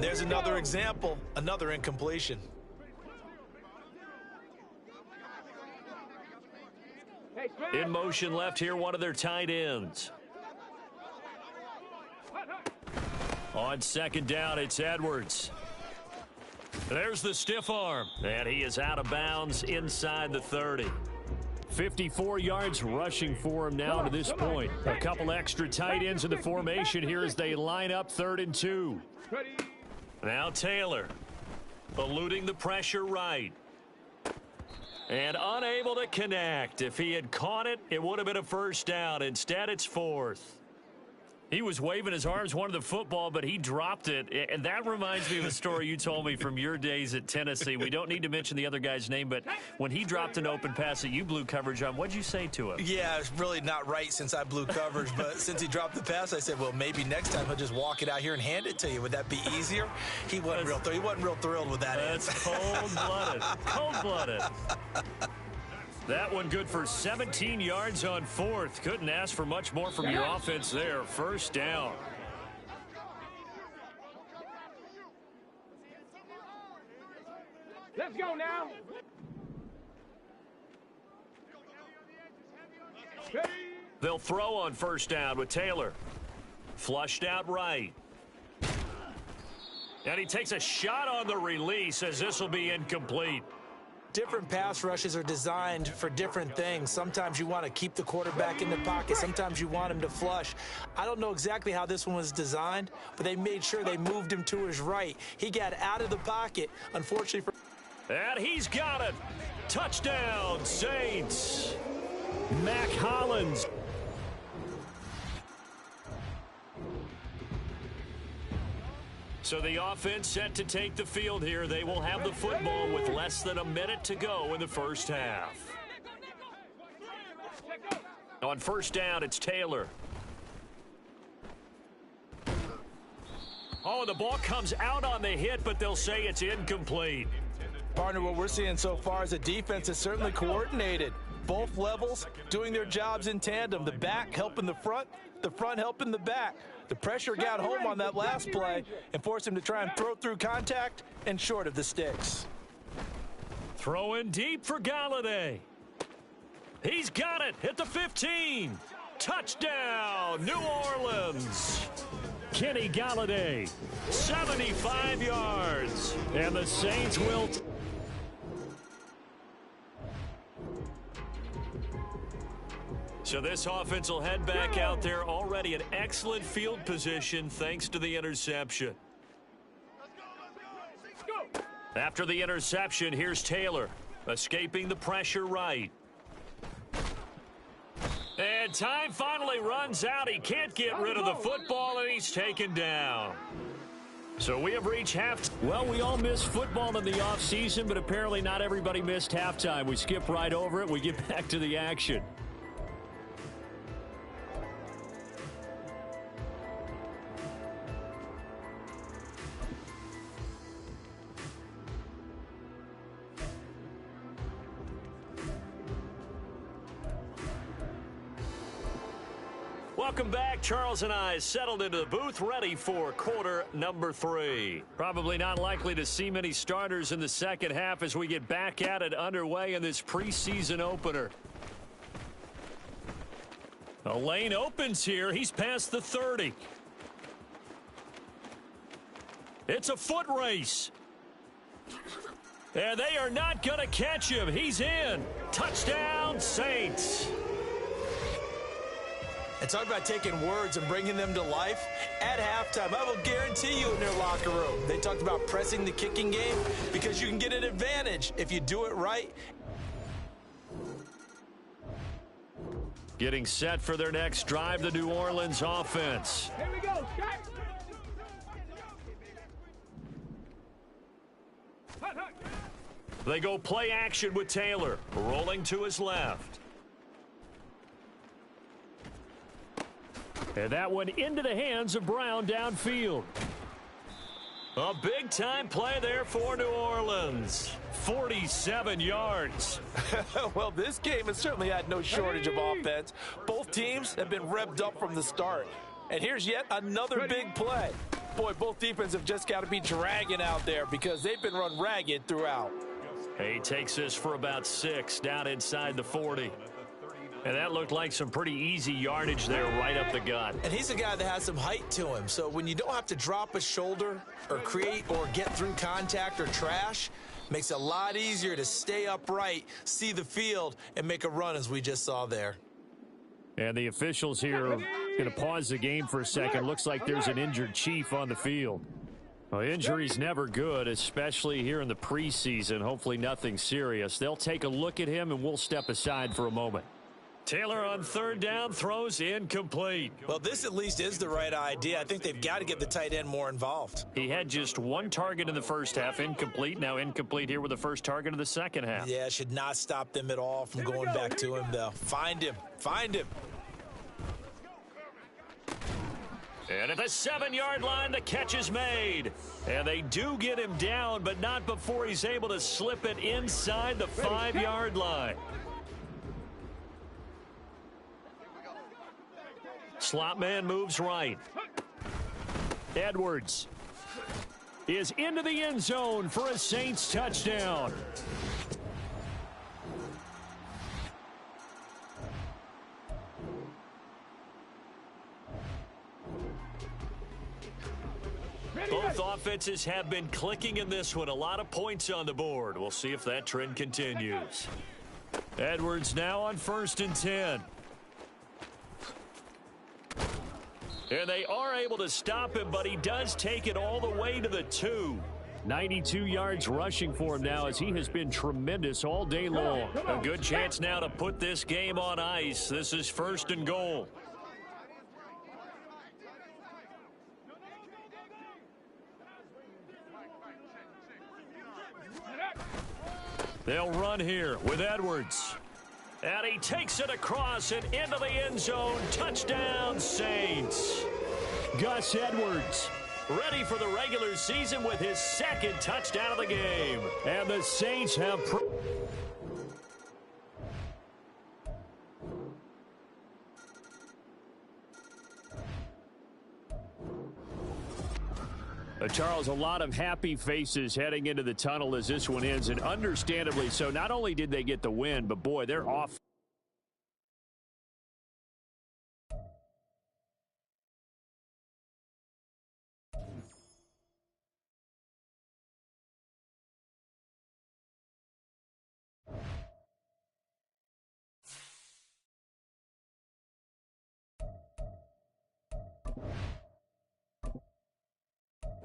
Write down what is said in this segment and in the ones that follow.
And there's another example, another incompletion. In motion left here, one of their tight ends. On second down, it's Edwards. There's the stiff arm, and he is out of bounds inside the 30. 54 yards rushing for him now to this point. A couple extra tight ends in the formation here as they line up 3rd and 2. Now Taylor, eluding the pressure right. And unable to connect. If he had caught it, it would have been a first down. Instead, it's 4th. He was waving his arms, wanted the football, but he dropped it. And that reminds me of a story you told me from your days at Tennessee. We don't need to mention the other guy's name, but when he dropped an open pass that you blew coverage on, what'd you say to him? Yeah, it's really not right since I blew coverage, but since he dropped the pass, I said, well, maybe next time he'll just walk it out here and hand it to you. Would that be easier? He wasn't real thrilled with that. That's cold-blooded. Cold-blooded. That one good for 17 yards on 4th. Couldn't ask for much more from your offense there. First down. Let's go now. They'll throw on first down with Taylor. Flushed out right. And he takes a shot on the release as this will be incomplete. Different pass rushes are designed for different things. Sometimes you want to keep the quarterback in the pocket. Sometimes you want him to flush. I don't know exactly how this one was designed, but they made sure they moved him to his right. He got out of the pocket, unfortunately for... And he's got it. Touchdown, Saints. Mac Hollins. So the offense set to take the field here. They will have the football with less than a minute to go in the first half. On first down, it's Taylor. Oh, the ball comes out on the hit, but they'll say it's incomplete. Partner, what we're seeing so far is the defense is certainly coordinated. Both levels doing their jobs in tandem. The back helping the front helping the back. The pressure got home on that last play and forced him to try and throw through contact and short of the sticks. Throwing deep for Galladay. He's got it at the 15. Touchdown, New Orleans. Kenny Galladay, 75 yards. And the Saints will... So this offense will head back out there, already in excellent field position thanks to the interception. After the interception, here's Taylor, escaping the pressure right. And time finally runs out. He can't get rid of the football, and he's taken down. So we have reached half. Well, we all miss football in the offseason, but apparently not everybody missed halftime. We skip right over it. We get back to the action. Welcome back. Charles and I settled into the booth, ready for quarter number 3. Probably not likely to see many starters in the second half as we get back at it underway in this preseason opener. A lane opens here. He's past the 30. It's a foot race. And they are not going to catch him. He's in. Touchdown, Saints. And talk about taking words and bringing them to life. At halftime, I will guarantee you in their locker room, they talked about pressing the kicking game because you can get an advantage if you do it right. Getting set for their next drive, the New Orleans offense. Here we go, They go play action with Taylor, rolling to his left. And that one into the hands of Brown downfield. A big-time play there for New Orleans. 47 yards. Well, this game has certainly had no shortage of offense. Both teams have been revved up from the start. And here's yet another big play. Boy, both defenses have just got to be dragging out there because they've been run ragged throughout. He takes this for about 6 down inside the 40. And that looked like some pretty easy yardage there right up the gut. And he's a guy that has some height to him. So when you don't have to drop a shoulder or create or get through contact or trash, makes it a lot easier to stay upright, see the field, and make a run as we just saw there. And the officials here are going to pause the game for a second. Looks like there's an injured Chief on the field. Well, injury's never good, especially here in the preseason. Hopefully nothing serious. They'll take a look at him, and we'll step aside for a moment. Taylor on 3rd down, throws incomplete. Well, this at least is the right idea. I think they've got to get the tight end more involved. He had just 1 target in the first half, incomplete. Now incomplete here with the first target of the second half. Yeah, should not stop them at all from going back to him, though. Find him. Find him. And at the 7-yard line, the catch is made. And they do get him down, but not before he's able to slip it inside the 5-yard line. Slot man moves right. Edwards is into the end zone for a Saints touchdown. Both offenses have been clicking in this one. A lot of points on the board. We'll see if that trend continues. Edwards now on 1st and 10. And they are able to stop him, but he does take it all the way to the 2. 92 yards rushing for him now as he has been tremendous all day long. A good chance now to put this game on ice. This is 1st and goal. They'll run here with Edwards. And he takes it across and into the end zone. Touchdown, Saints. Gus Edwards ready for the regular season with his 2nd touchdown of the game. And the Saints have... Charles, a lot of happy faces heading into the tunnel as this one ends, and understandably so. Not only did they get the win, but boy, they're off.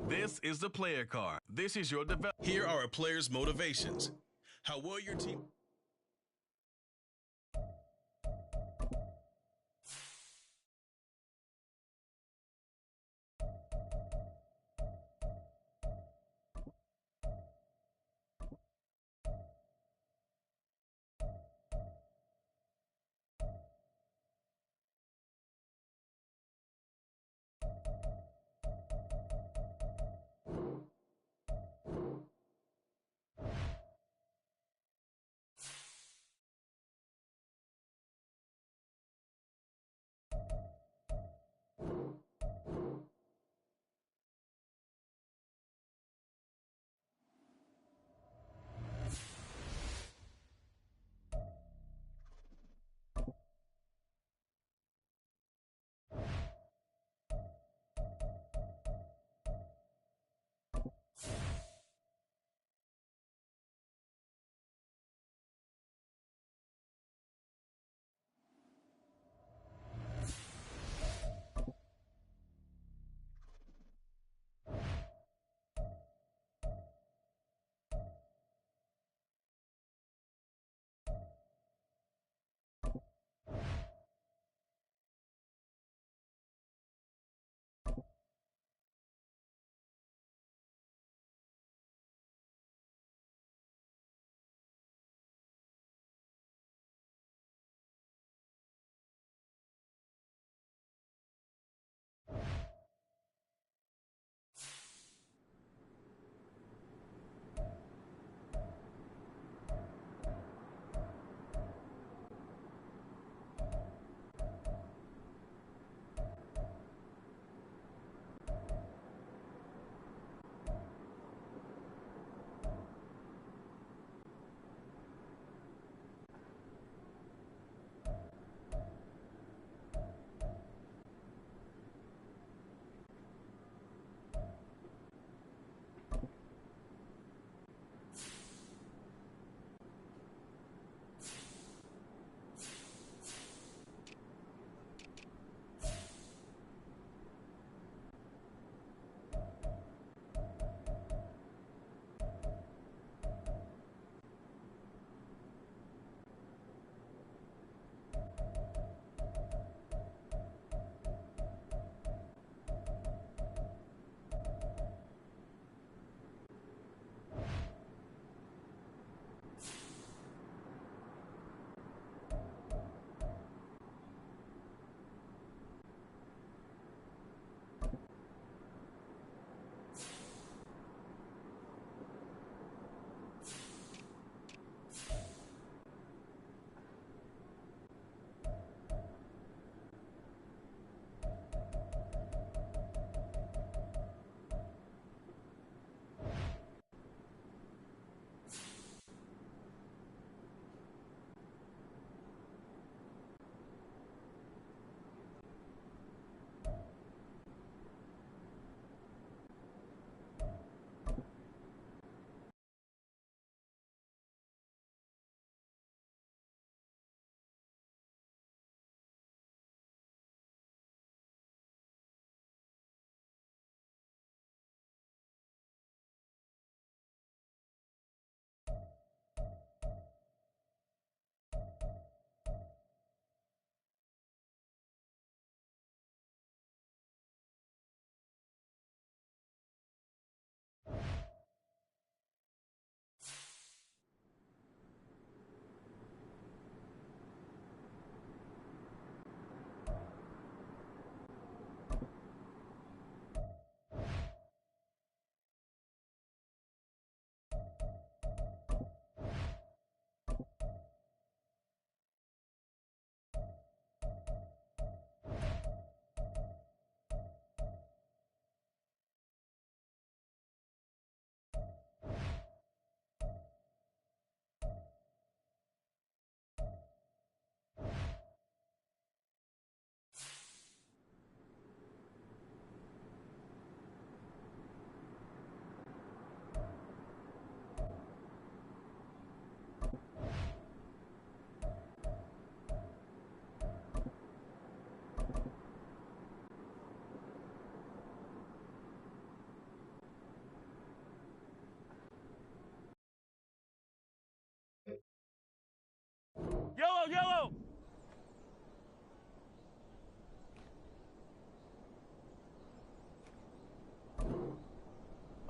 This is the player card. This is your development. Here are a player's motivations. How well your team...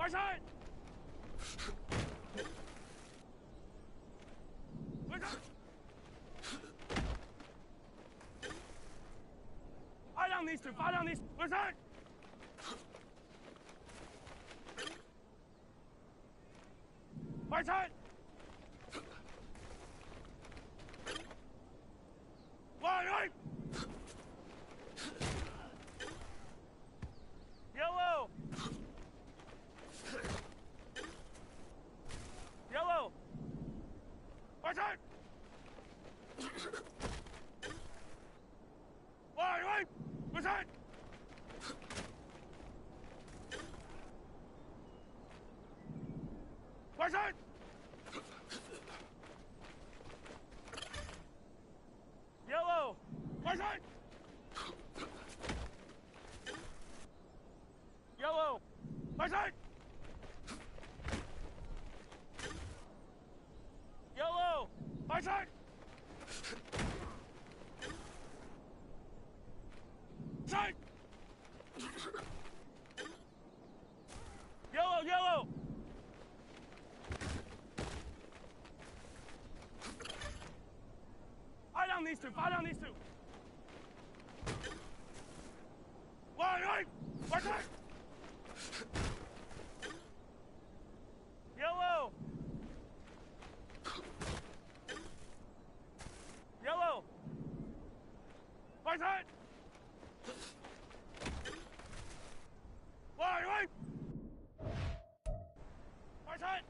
Right side! Fire down these two! Fire down these! Right side! Right side! Right! Yellow! Yellow! Right side! Right! Right side! Right side! Yellow! Right side! Yellow! Right side! Yellow! Right side! Side! Yellow! Yellow! Fire down these two! Fire down these two! Right! Right side! Yellow! Yellow! Right side! Right! Right side!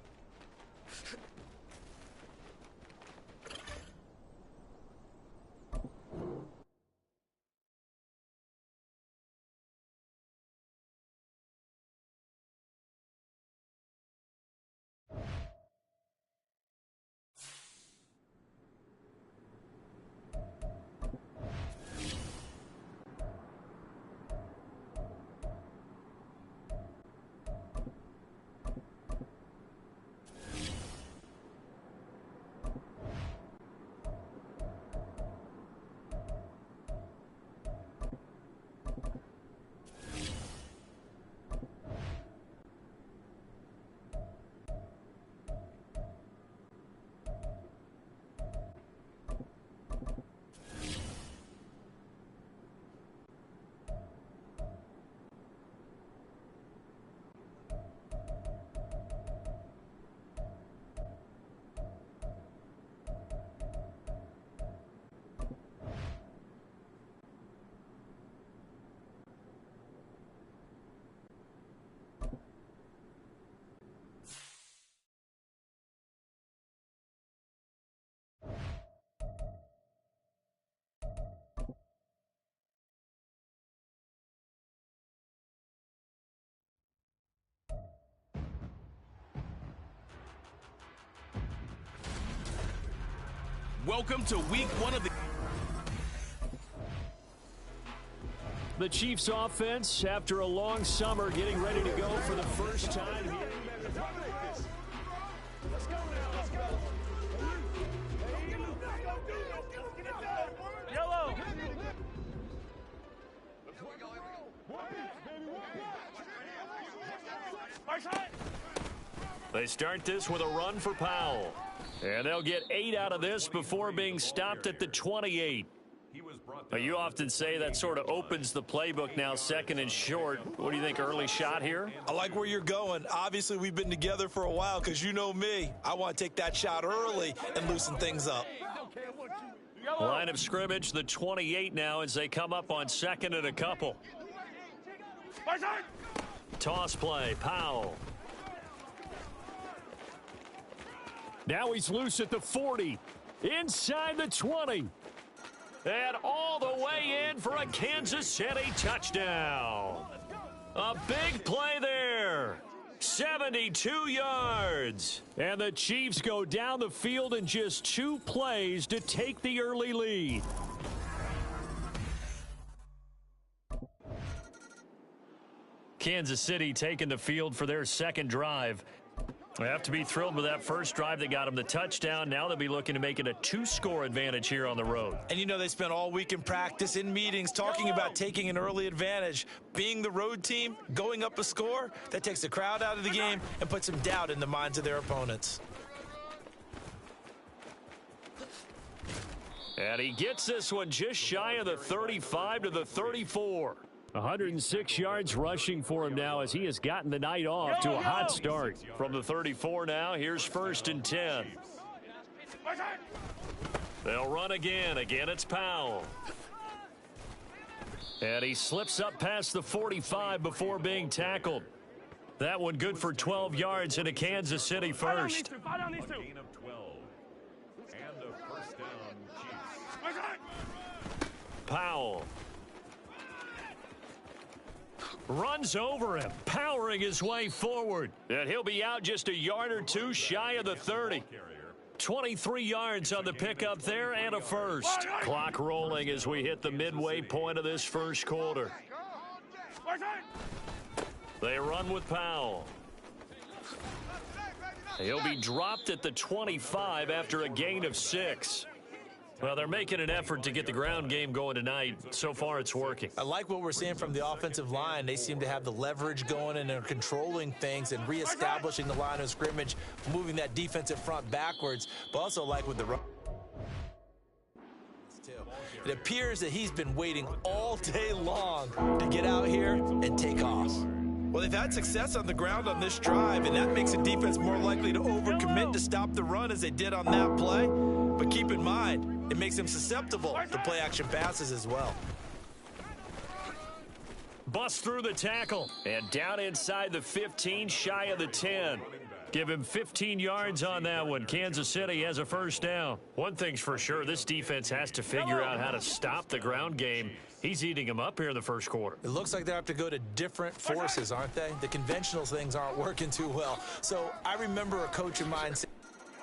Welcome to week one of The Chiefs offense, after a long summer, getting ready to go for the first time here. Yellow! Right side! They start this with a run for Powell. And they'll get 8 out of this before being stopped at the 28. You often say that sort of opens the playbook now, second and short. What do you think, early shot here? I like where you're going. Obviously, we've been together for a while because you know me. I want to take that shot early and loosen things up. Line of scrimmage, the 28 now as they come up on second and a couple. Right side! Toss play, Powell. Now he's loose at the 40, inside the 20, and all the way in for a Kansas City touchdown. A big play there, 72 yards. And the Chiefs go down the field in just 2 plays to take the early lead. Kansas City taking the field for their second drive. They have to be thrilled with that first drive that got them the touchdown. Now they'll be looking to make it a 2-score advantage here on the road. And you know they spent all week in practice, in meetings, talking about taking an early advantage. Being the road team, going up a score, that takes the crowd out of the game and puts some doubt in the minds of their opponents. And he gets this one just shy of the 35 to the 34. 106 yards rushing for him now as he has gotten the night off to a hot start. From the 34 now, here's 1st and 10. They'll run again. Again, it's Powell. And he slips up past the 45 before being tackled. That one good for 12 yards into Kansas City first. Powell runs over him, powering his way forward. And he'll be out just a yard or two shy of the 30. 23 yards on the pickup there and a first. Clock rolling as we hit the midway point of this first quarter. They run with Powell. He'll be dropped at the 25 after a gain of 6. Well, they're making an effort to get the ground game going tonight. So far, it's working. I like what we're seeing from the offensive line. They seem to have the leverage going and they're controlling things and reestablishing the line of scrimmage, moving that defensive front backwards, but also like with the run. It appears that he's been waiting all day long to get out here and take off. Well, they've had success on the ground on this drive, and that makes a defense more likely to overcommit to stop the run as they did on that play. But keep in mind, it makes them susceptible to play-action passes as well. Bust through the tackle, and down inside the 15, shy of the 10. Give him 15 yards on that one. Kansas City has a first down. One thing's for sure, this defense has to figure out how to stop the ground game. He's eating them up here in the first quarter. It looks like they have to go to different forces, aren't they? The conventional things aren't working too well. So I remember a coach of mine saying,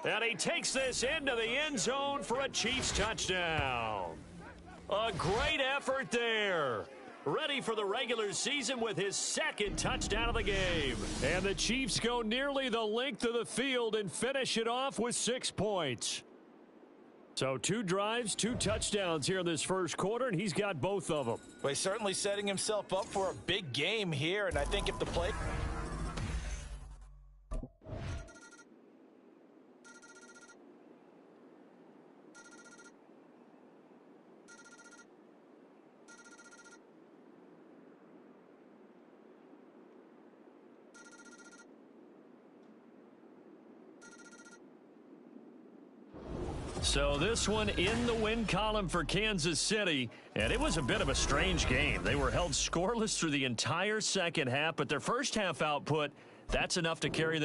and he takes this into the end zone for a Chiefs touchdown. A great effort there. Ready for the regular season with his second touchdown of the game. And the Chiefs go nearly the length of the field and finish it off with 6 points. So 2 drives, 2 touchdowns here in this first quarter, and he's got both of them. Well, he's certainly setting himself up for a big game here, and I think if the play... So this one in the win column for Kansas City, and it was a bit of a strange game. They were held scoreless through the entire second half, but their first half output, that's enough to carry them.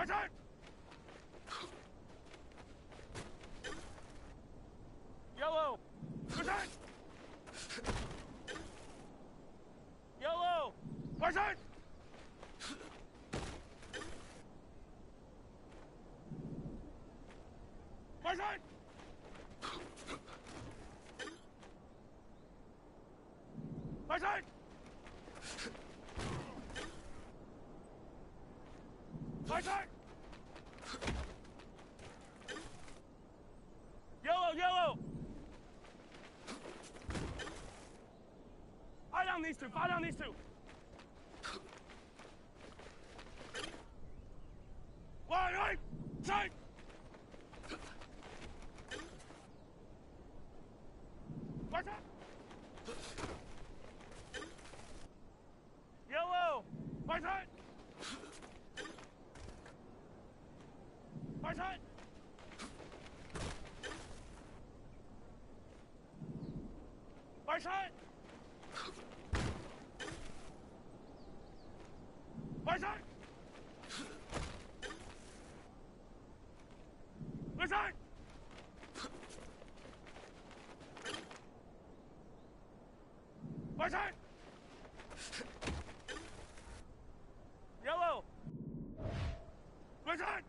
Right side. Yellow. Right side. Yellow. Right side. Right side. Right side. Right side. Yellow, yellow. Fire down these two. Fire down these two. Right side. Right side. Yellow. Right side. Right side. Right side. Right side. Right side. Right side. Yellow. Right side.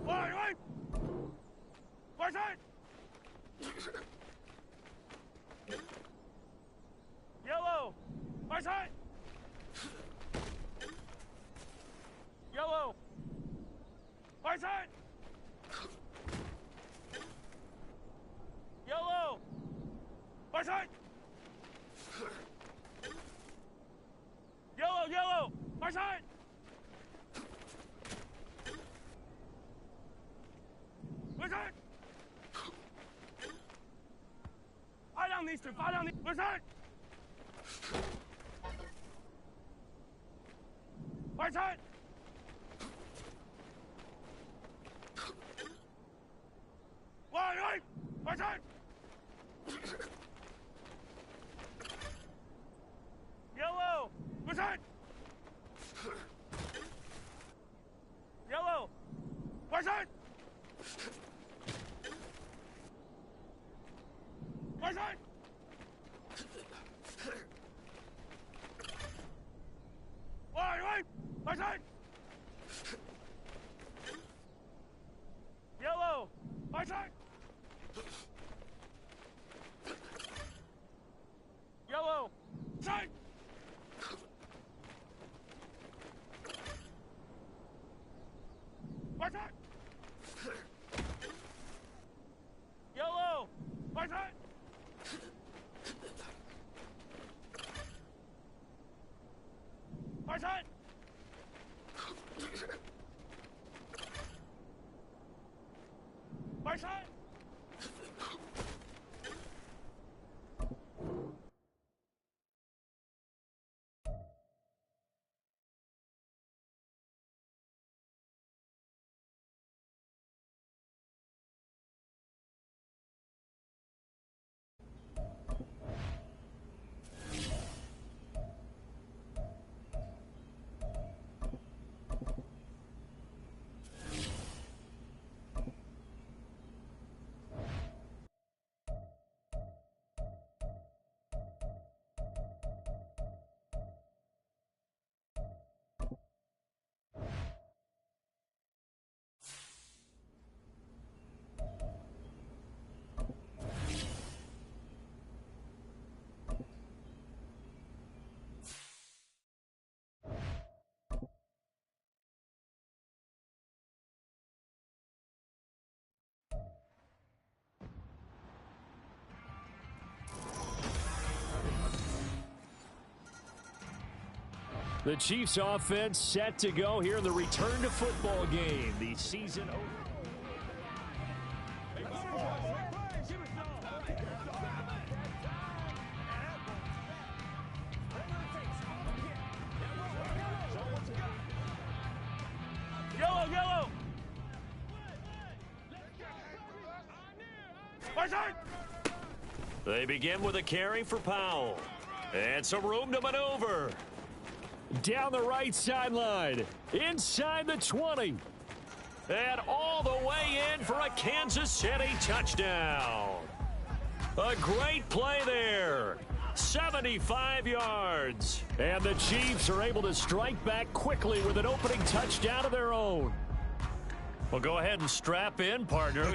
Right. Right side. Yellow. Right side. Yellow. Right side. Yellow. Right side. Yellow, yellow. Right side. Right side. Fire down these two. Fire down these. Right side. Right side. Right. Right side. Yellow. Right side. Yellow. Right side. Right side. Right. Right side. Yellow. Right side. Yellow. Side. Right side. Yellow. Right side. Right side. Right side. The Chiefs offense set to go here in the return to football game. The season over. Yellow. Right side. They begin with a carry for Powell. And some room to maneuver. Down the right sideline. Inside the 20. And all the way in for a Kansas City touchdown. A great play there. 75 yards. And the Chiefs are able to strike back quickly with an opening touchdown of their own. Well, go ahead and strap in, partner.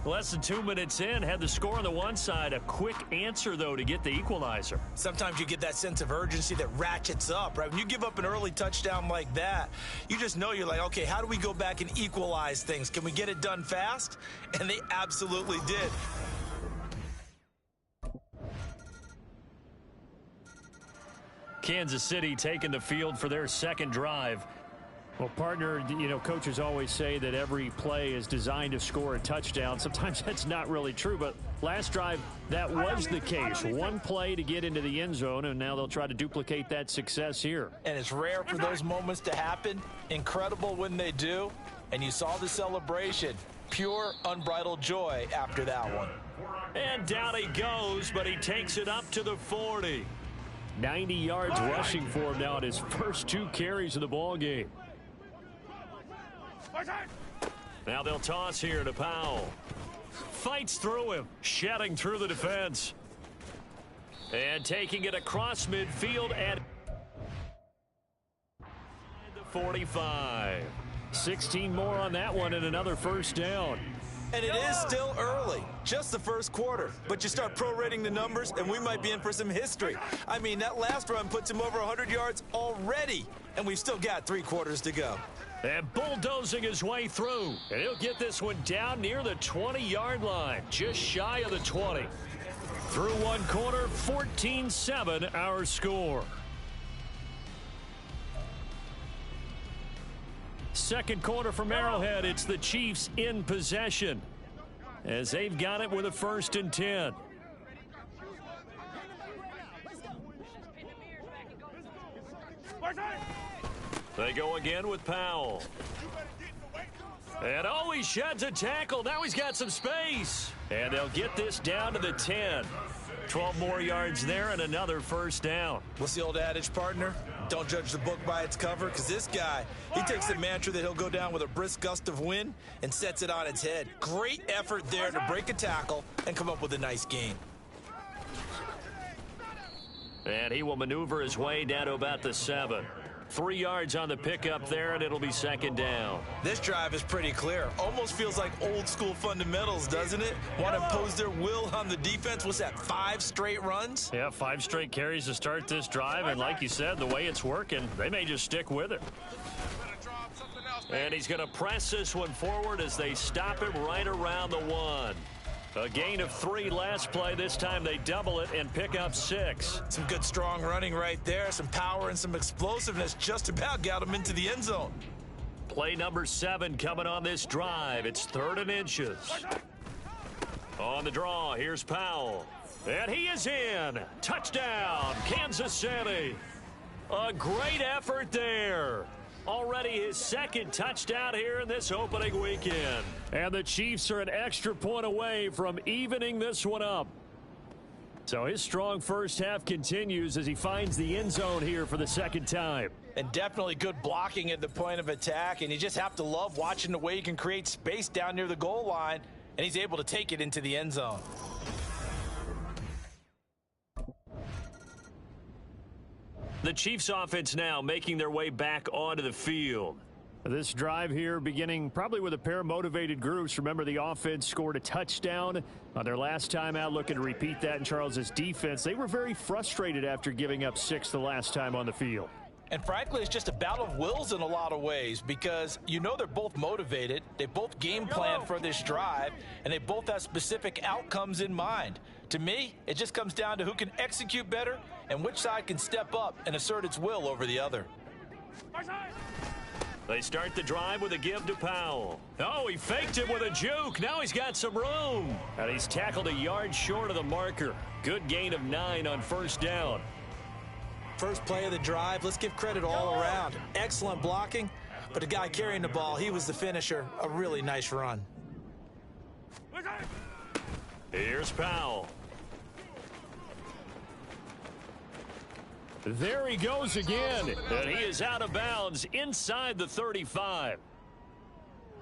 Less than 2 minutes in, had the score on the one side. A quick answer, though, to get the equalizer. Sometimes you get that sense of urgency that ratchets up, right? When you give up an early touchdown like that, you just know you're like, okay, how do we go back and equalize things? Can we get it done fast? And they absolutely did. Kansas City taking the field for their second drive. Well, partner, you know, coaches always say that every play is designed to score a touchdown. Sometimes that's not really true, but last drive, that was the case. One play to get into the end zone, and now they'll try to duplicate that success here. And it's rare for those moments to happen. Incredible when they do. And you saw the celebration. Pure, unbridled joy after that one. And down he goes, but he takes it up to the 40. 90 yards rushing for him now at his first 2 carries of the ball game. Now they'll toss here to Powell. Fights through him, shedding through the defense. And taking it across midfield at the 45. 16 more on that one and another first down. And it is still early, just the first quarter. But you start prorating the numbers, and we might be in for some history. I mean, that last run puts him over 100 yards already, and we've still got 3 quarters to go. And bulldozing his way through. And he'll get this one down near the 20-yard line, just shy of the 20. Through one quarter, 14-7 our score. Second quarter from Arrowhead, it's the Chiefs in possession as they've got it with a 1st and 10. They go again with Powell. And oh, he sheds a tackle. Now he's got some space. And they'll get this down to the 10. 12 more yards there and another first down. What's the old adage, partner? Don't judge the book by its cover, because this guy, he takes the mantra that he'll go down with a brisk gust of wind and sets it on its head. Great effort there to break a tackle and come up with a nice gain. And he will maneuver his way down to about the 7. 3 yards on the pickup there, and it'll be second down. This drive is pretty clear. Almost feels like old school fundamentals, doesn't it? Want to impose their will on the defense. What's that, 5 straight runs? Yeah, 5 straight carries to start this drive, and like you said, the way it's working, they may just stick with it. And he's going to press this one forward as they stop him right around the 1. A gain of 3 last play. This time they double it and pick up 6. Some good strong running right there. Some power and some explosiveness just about got him into the end zone. Play number 7 coming on this drive. It's 3rd and inches. On the draw, here's Powell. And he is in. Touchdown, Kansas City. A great effort there. Already his 2nd touchdown here in this opening weekend. And the Chiefs are an extra point away from evening this one up. So his strong first half continues as he finds the end zone here for the 2nd time. And definitely good blocking at the point of attack. And you just have to love watching the way he can create space down near the goal line. And he's able to take it into the end zone. The Chiefs offense now making their way back onto the field. This drive here beginning probably with a pair of motivated groups. Remember, the offense scored a touchdown on their last time out, looking to repeat that in Charles's defense. They were very frustrated after giving up 6 the last time on the field. And frankly, it's just a battle of wills in a lot of ways, because you know they're both motivated, they both game plan for this drive, and they both have specific outcomes in mind. To me, it just comes down to who can execute better and which side can step up and assert its will over the other. They start the drive with a give to Powell. Oh, he faked it with a juke. Now he's got some room. And he's tackled a yard short of the marker. Good gain of 9 on first down. First play of the drive, let's give credit all around. Excellent blocking, but the guy carrying the ball, he was the finisher. A really nice run. Here's Powell. There he goes again, and he is out of bounds inside the 35.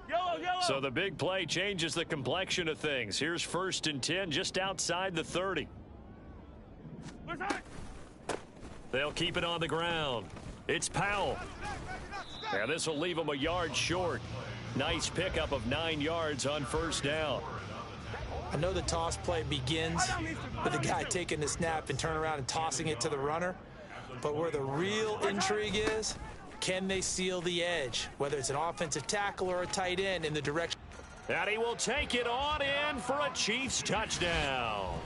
Yellow, yellow. So the big play changes the complexion of things. Here's 1st and 10 just outside the 30. They'll keep it on the ground. It's Powell. And this will leave him a yard short. Nice pickup of 9 yards on 1st down. I know the toss play begins with the guy taking the snap and turning around and tossing it to the runner. But where the real intrigue is, can they seal the edge, whether it's an offensive tackle or a tight end in the direction. And he will take it on in for a Chiefs touchdown.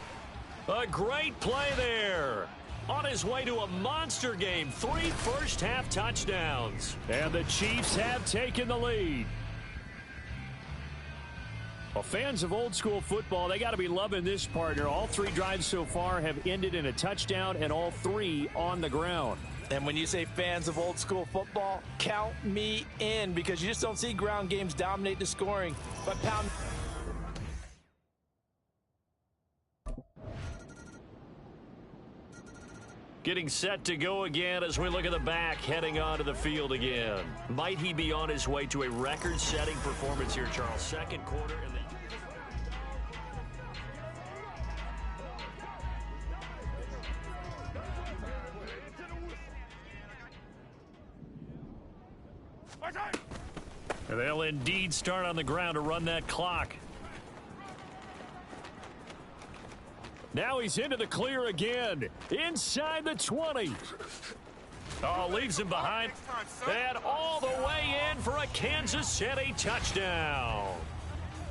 A great play there. On his way to a monster game, 3 first-half touchdowns. And the Chiefs have taken the lead. Well, fans of old-school football, they got to be loving this, partner. All 3 drives so far have ended in a touchdown, and all 3 on the ground. And when you say fans of old-school football, count me in, because you just don't see ground games dominate the scoring. But pound. Getting set to go again as we look at the back heading onto the field again. Might he be on his way to a record-setting performance here, Charles? Second quarter. And they'll indeed start on the ground to run that clock. Now he's into the clear again. Inside the 20. Oh, leaves him behind. And all the way in for a Kansas City touchdown.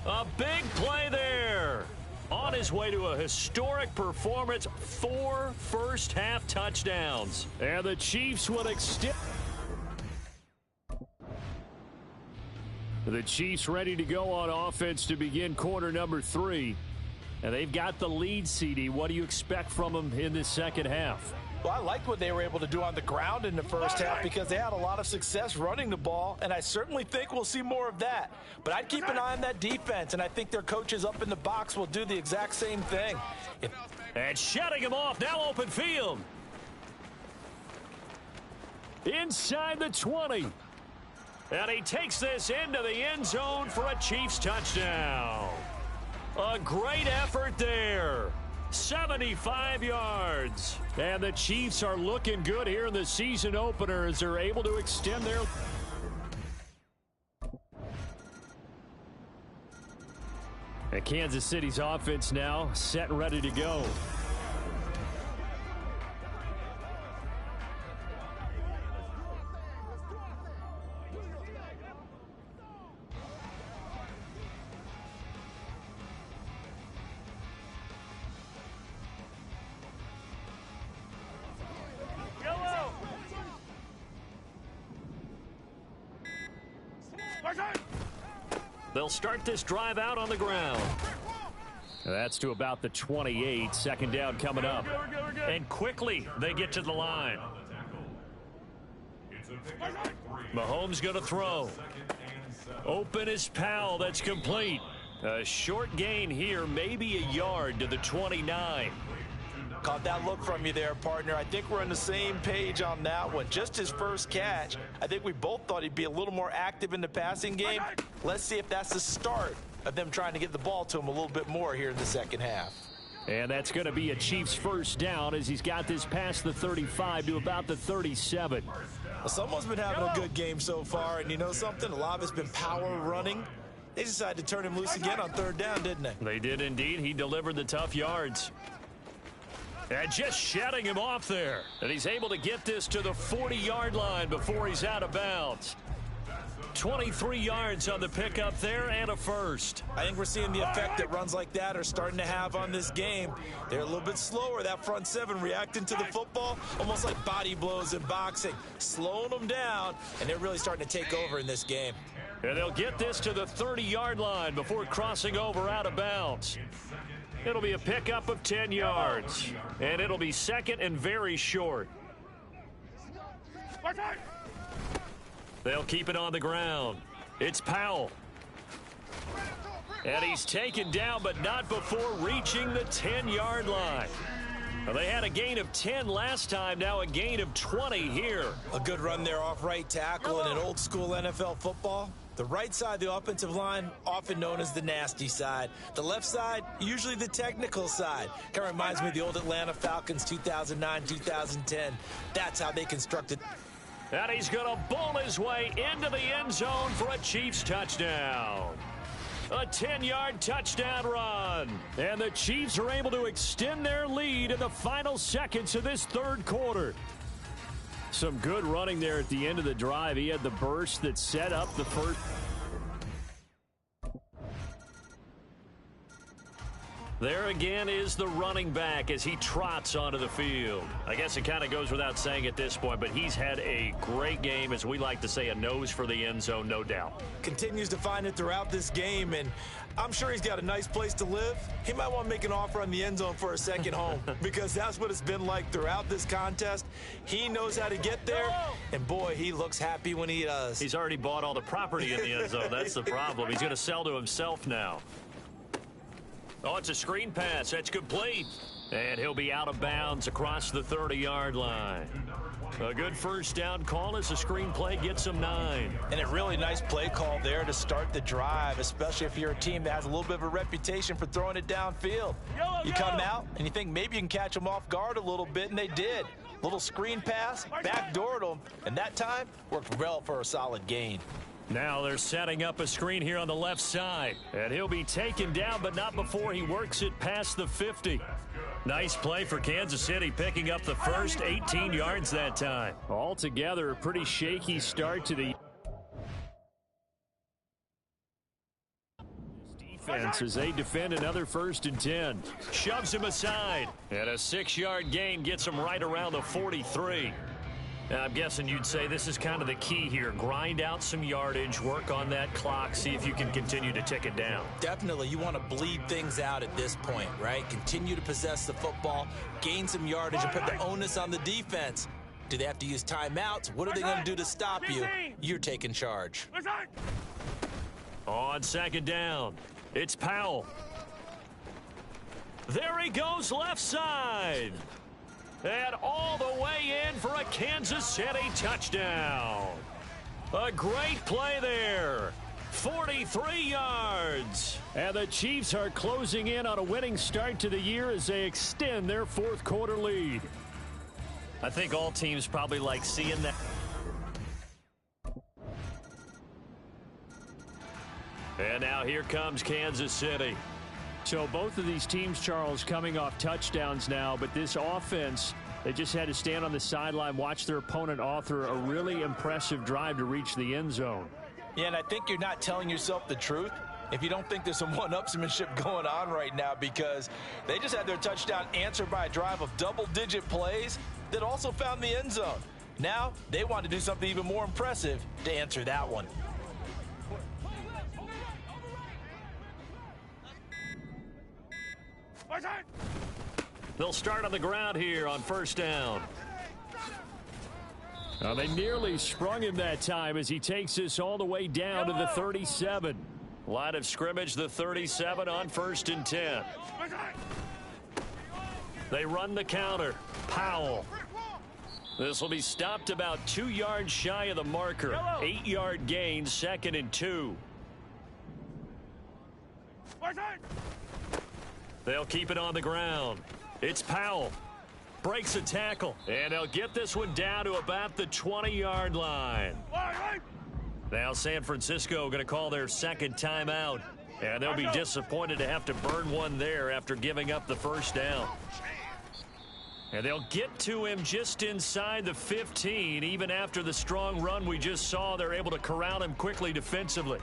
A big play there. On his way to a historic performance, 4 first-half touchdowns. And the Chiefs will extend. The Chiefs ready to go on offense to begin quarter number 3. And they've got the lead, CD. What do you expect from them in this second half? Well, I liked what they were able to do on the ground in the first half because they had a lot of success running the ball, and I certainly think we'll see more of that. But I'd keep an eye on that defense, and I think their coaches up in the box will do the exact same thing. And shutting him off, now open field. Inside the 20. And he takes this into the end zone for a Chiefs touchdown. A great effort there. 75 yards. And the Chiefs are looking good here in the season opener as they're able to extend their. And Kansas City's offense now set and ready to go. They'll start this drive out on the ground. That's to about the 28. Second down coming up. And quickly they get to the line. Mahomes going to throw. Open is Powell. That's complete. A short gain here, maybe a yard to the 29. Caught that look from you there, partner. I think we're on the same page on that one. Just his first catch. I think we both thought he'd be a little more active in the passing game. Let's see if that's the start of them trying to get the ball to him a little bit more here in the second half. And that's going to be a Chiefs first down as he's got this past the 35 to about the 37. Well, someone's been having a good game so far, and you know something? A lot of it's been power running. They decided to turn him loose again on third down, didn't they? They did indeed. He delivered the tough yards. And just shutting him off there. And he's able to get this to the 40-yard line before he's out of bounds. 23 yards on the pickup there and a first. I think we're seeing the effect that runs like that are starting to have on this game. They're a little bit slower, that front seven reacting to the football, almost like body blows in boxing, slowing them down, and they're really starting to take over in this game. And they'll get this to the 30-yard line before crossing over out of bounds. It'll be a pickup of 10 yards, and it'll be second and very short. They'll keep it on the ground. It's Powell. And he's taken down, but not before reaching the 10-yard line. Well, they had a gain of 10 last time, now a gain of 20 here. A good run there off right tackle in an old school NFL football. The right side of the offensive line, often known as the nasty side. The left side, usually the technical side. Kind of reminds me of the old Atlanta Falcons 2009, 2010. That's how they constructed. And he's going to bowl his way into the end zone for a Chiefs touchdown. A 10-yard touchdown run. And the Chiefs are able to extend their lead in the final seconds of this third quarter. Some good running there at the end of the drive. He had the burst that set up the first. There again is the running back as he trots onto the field. I guess it kind of goes without saying at this point, but he's had a great game, as we like to say, a nose for the end zone, no doubt. Continues to find it throughout this game, and I'm sure he's got a nice place to live. He might want to make an offer on the end zone for a second home because that's what it's been like throughout this contest. He knows how to get there, and boy, he looks happy when he does. He's already bought all the property in the end zone. That's the problem. He's going to sell to himself now. Oh, it's a screen pass. That's complete. And he'll be out of bounds across the 30-yard line. A good first down call as the screen play gets him 9. And a really nice play call there to start the drive, especially if you're a team that has a little bit of a reputation for throwing it downfield. You come out and you think maybe you can catch them off guard a little bit, and they did. Little screen pass, backdoored them, and that time worked well for a solid gain. Now they're setting up a screen here on the left side. And he'll be taken down, but not before he works it past the 50. Nice play for Kansas City, picking up the first 18 yards that time. Altogether, a pretty shaky start to the defense as they defend another 1st and 10. Shoves him aside. And a 6-yard gain gets him right around the 43. Now, I'm guessing you'd say this is kind of the key here. Grind out some yardage, work on that clock, see if you can continue to tick it down. Definitely. You want to bleed things out at this point, right? Continue to possess the football, gain some yardage, and put the onus on the defense. Do they have to use timeouts? What are they going to do to stop you? You're taking charge. On 2nd down, it's Powell. There he goes left side. And all the way in for a Kansas City touchdown. A great play there. 43 yards. And the Chiefs are closing in on a winning start to the year as they extend their 4th quarter lead. I think all teams probably like seeing that. And now here comes Kansas City. So both of these teams, Charles, coming off touchdowns now, but this offense, they just had to stand on the sideline, watch their opponent author a really impressive drive to reach the end zone. Yeah, and I think you're not telling yourself the truth if you don't think there's some one-upsmanship going on right now, because they just had their touchdown answered by a drive of double-digit plays that also found the end zone. Now they want to do something even more impressive to answer that one. They'll start on the ground here on 1st down. They nearly sprung him that time as he takes this all the way down to the 37. Line of scrimmage, the 37 on 1st and 10. They run the counter. Powell. This will be stopped about 2 yards shy of the marker. 8-yard gain, 2nd and 2. They'll keep it on the ground. It's Powell. Breaks a tackle. And they'll get this one down to about the 20-yard line. Now San Francisco going to call their 2nd timeout. And they'll be disappointed to have to burn one there after giving up the 1st down. And they'll get to him just inside the 15. Even after the strong run we just saw, they're able to corral him quickly defensively.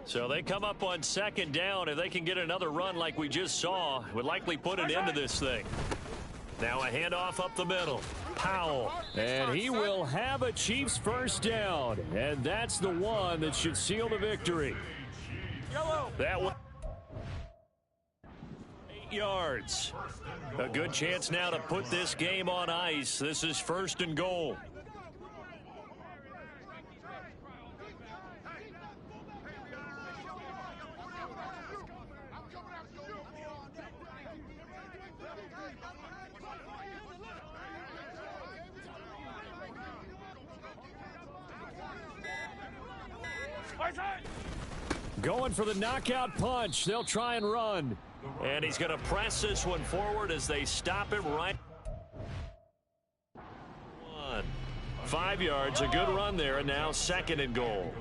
So they come up on 2nd down. If they can get another run like we just saw, would likely put an end to this thing. Now a handoff up the middle. Powell. And he will have a Chiefs 1st down. And that's the one that should seal the victory. That one. 8 yards. A good chance now to put this game on ice. This is 1st and goal. Going for the knockout punch. They'll try and run. And he's going to press this one forward as they stop him right. 5 yards, a good run there, and now 2nd and goal.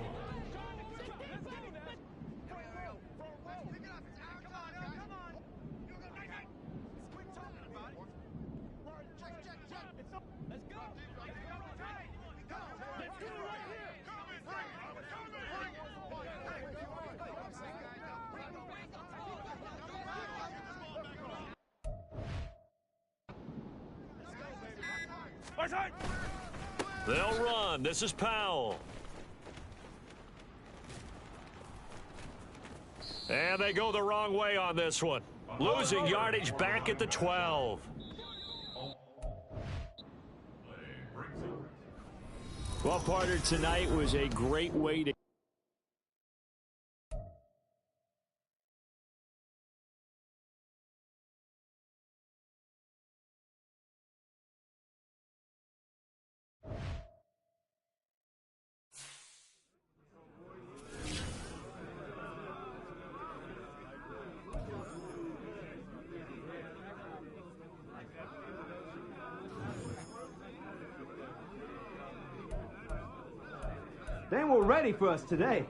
They'll run. This is Powell. And they go the wrong way on this one. Losing yardage back at the 12. Well, partner, tonight was a great way to... They were ready for us today.